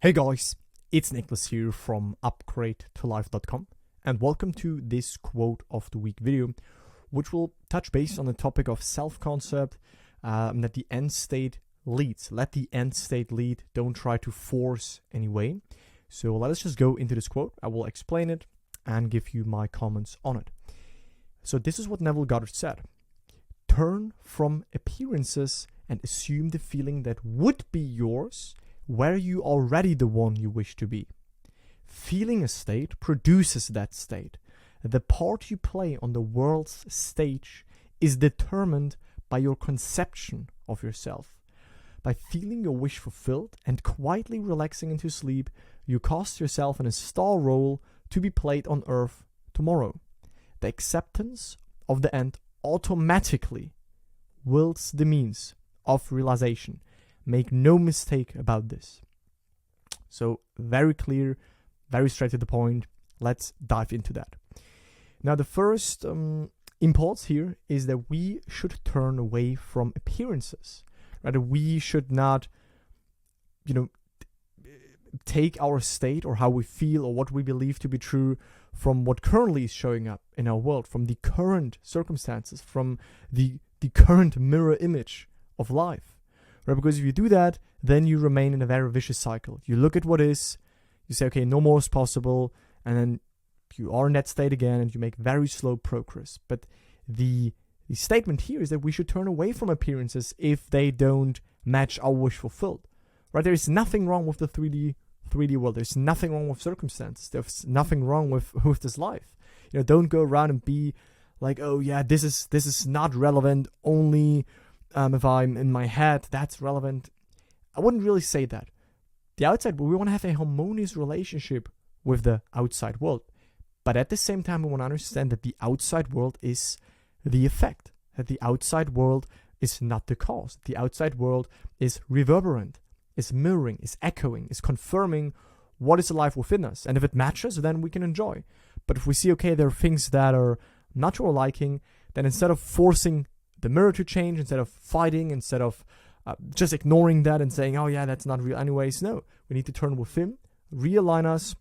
Hey guys, it's Nicholas here from upgradeToLife.com and welcome to this quote of the week video, which will touch base on the topic of self-concept, that the end state leads. Let the end state lead, don't try to force any way. So let us just go into this quote. I will explain it and give you my comments on it. So this is what Neville Goddard said. Turn from appearances and assume the feeling that would be yours where you already the one you wish to be. Feeling a state produces that state. The part you play on the world's stage is determined by your conception of yourself. By feeling your wish fulfilled and quietly relaxing into sleep, you cast yourself in a star role to be played on Earth tomorrow. The acceptance of the end automatically wills the means of realization. Make no mistake about this. So very clear, very straight to the point. Let's dive into that. Now the first impulse here is that we should turn away from appearances. Right? We should not, take our state or how we feel or what we believe to be true from what currently is showing up in our world, from the current circumstances, from the current mirror image of life. Right? Because if you do that, then you remain in a very vicious cycle. You look at what is, you say, okay, no more is possible, and then you are in that state again, and you make very slow progress. But the statement here is that we should turn away from appearances if they don't match our wish fulfilled. Right? There is nothing wrong with the 3D world. There's nothing wrong with circumstances. There's nothing wrong with this life. Don't go around and be like, oh yeah, this is not relevant. Only if I'm in my head, that's relevant. I wouldn't really say that. The outside, we want to have a harmonious relationship with the outside world. But at the same time, we want to understand that the outside world is the effect. That the outside world is not the cause. The outside world is reverberant, is mirroring, is echoing, is confirming what is alive within us. And if it matches, then we can enjoy. But if we see, okay, there are things that are not to our liking, then instead of forcing the mirror to change, instead of fighting, instead of just ignoring that and saying, oh yeah, that's not real anyways. No, we need to turn within, realign us,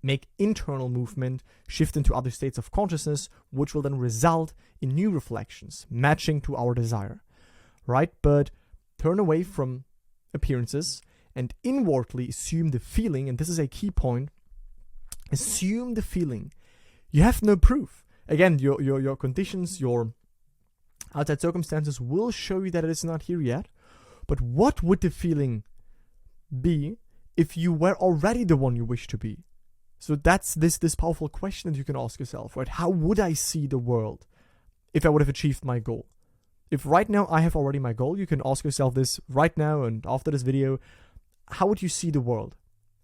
make internal movement, shift into other states of consciousness, which will then result in new reflections, matching to our desire, right? But turn away from appearances and inwardly assume the feeling, and this is a key point, assume the feeling. You have no proof. Again, your conditions, your outside circumstances will show you that it is not here yet. But what would the feeling be if you were already the one you wish to be? So that's this powerful question that you can ask yourself, right? How would I see the world if I would have achieved my goal? If right now I have already my goal, you can ask yourself this right now and after this video. How would you see the world?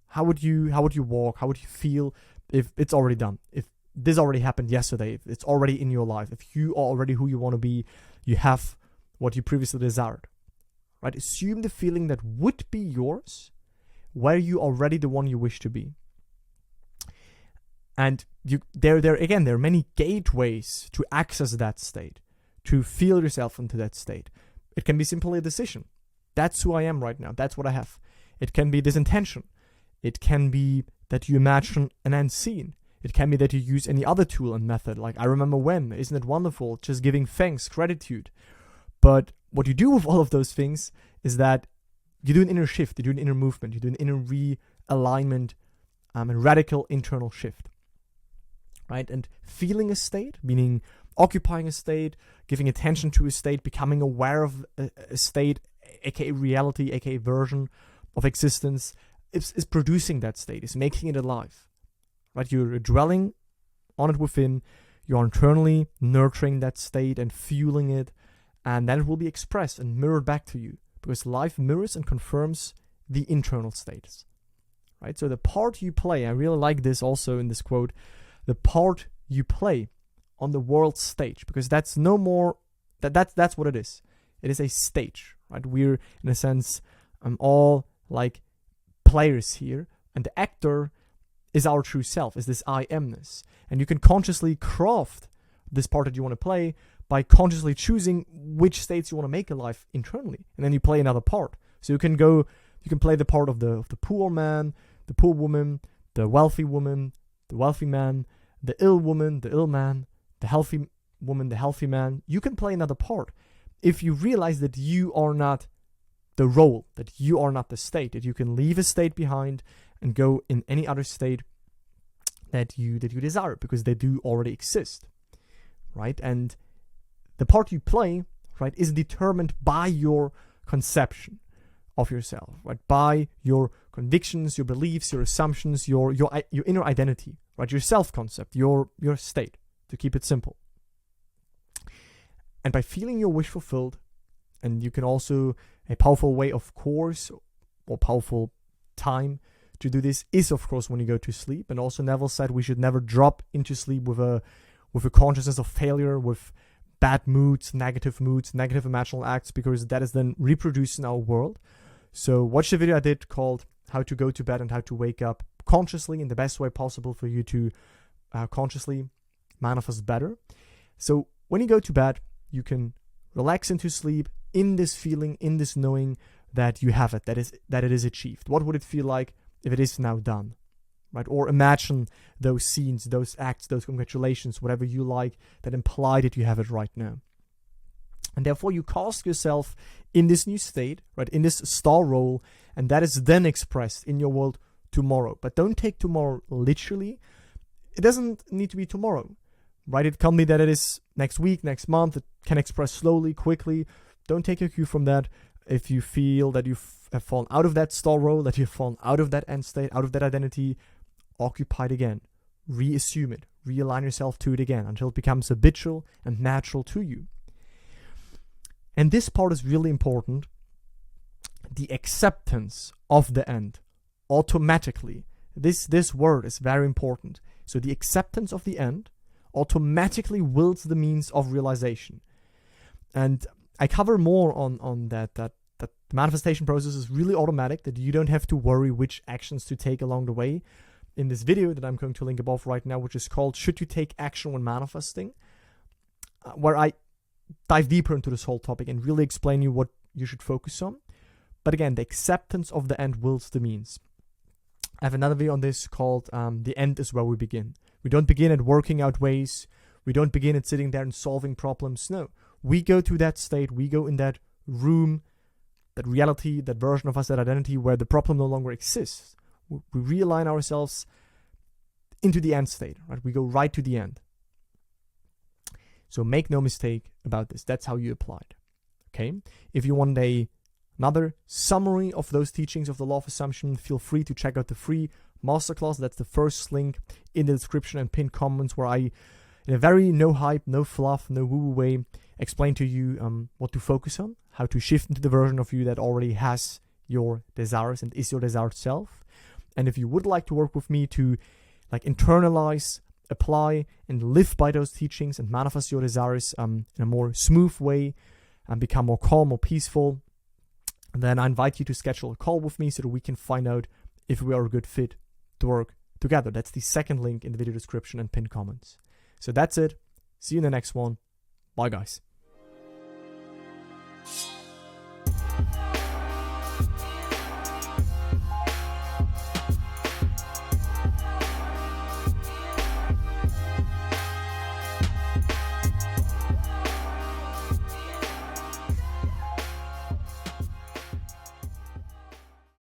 How would you walk? How would you feel if it's already done? If this already happened yesterday, if it's already in your life, if you are already who you want to be, you have what you previously desired, right? Assume the feeling that would be yours where you already the one you wish to be. And there are many gateways to access that state, to feel yourself into that state. It can be simply a decision. That's who I am right now. That's what I have. It can be this intention. It can be that you imagine an end scene. It can be that you use any other tool and method, like I remember when, isn't it wonderful, just giving thanks, gratitude. But what you do with all of those things is that you do an inner shift, you do an inner movement, you do an inner realignment, a radical internal shift, right? And feeling a state, meaning occupying a state, giving attention to a state, becoming aware of a state, aka reality, aka version of existence, is producing that state, is making it alive. Right, you're dwelling on it within, you're internally nurturing that state and fueling it, and then it will be expressed and mirrored back to you, because life mirrors and confirms the internal states. Right, so the part you play, I really like this also in this quote, the part you play on the world stage, because that's no more, that's what it is. It is a stage, right? We're, in a sense, all like players here, and the actor is our true self, is this I amness. And you can consciously craft this part that you want to play by consciously choosing which states you want to make alive internally. And then you play another part. So you can go You can play the part of the poor man, the poor woman, the wealthy man, the ill woman, the ill man, the healthy woman, the healthy man. You can play another part if you realize that you are not the role, that you are not the state, that you can leave a state behind and go in any other state that you desire, because they do already exist, right? And the part you play, right, is determined by your conception of yourself, right? By your convictions, your beliefs, your assumptions, your inner identity, right? Your self-concept, your state, to keep it simple. And by feeling your wish fulfilled, and you can also, a powerful way, of course, or powerful time to do this is, of course, when you go to sleep. And also Neville said we should never drop into sleep with a consciousness of failure, with bad moods, negative imaginal acts, because that is then reproduced in our world. So watch the video I did called How to Go to Bed and How to Wake Up Consciously in the best way possible for you to consciously manifest better. So when you go to bed, you can relax into sleep in this feeling, in this knowing that you have it, that it is achieved. What would it feel like if it is now done, right? Or imagine those scenes, those acts, those congratulations, whatever you like, that imply that you have it right now. And therefore you cast yourself in this new state, right, in this star role, and that is then expressed in your world tomorrow. But don't take tomorrow literally. It doesn't need to be tomorrow, right? It can be that it is next week, next month. It can express slowly, quickly. Don't take a cue from that. If you feel that you have fallen out of that star role, that you've fallen out of that end state, out of that identity, occupy it again. Reassume it. Realign yourself to it again until it becomes habitual and natural to you. And this part is really important. The acceptance of the end. Automatically. This word is very important. So the acceptance of the end automatically wills the means of realization. And I cover more on that the manifestation process is really automatic, that you don't have to worry which actions to take along the way. In this video that I'm going to link above right now, which is called Should You Take Action When Manifesting, where I dive deeper into this whole topic and really explain you what you should focus on. But again, the acceptance of the end wills the means. I have another video on this called The End is Where We Begin. We don't begin at working out ways. We don't begin at sitting there and solving problems. No. We go to that state, we go in that room, that reality, that version of us, that identity where the problem no longer exists. We realign ourselves into the end state, right? We go right to the end. So make no mistake about this. That's how you apply it, okay? If you want another summary of those teachings of the law of assumption, feel free to check out the free masterclass. That's the first link in the description and pinned comments, where I, in a very no hype, no fluff, no woo-woo way, explain to you what to focus on, how to shift into the version of you that already has your desires and is your desired self. And if you would like to work with me to internalize, apply, and live by those teachings and manifest your desires in a more smooth way and become more calm, more peaceful, then I invite you to schedule a call with me so that we can find out if we are a good fit to work together. That's the second link in the video description and pinned comments. So that's it. See you in the next one. Bye, guys.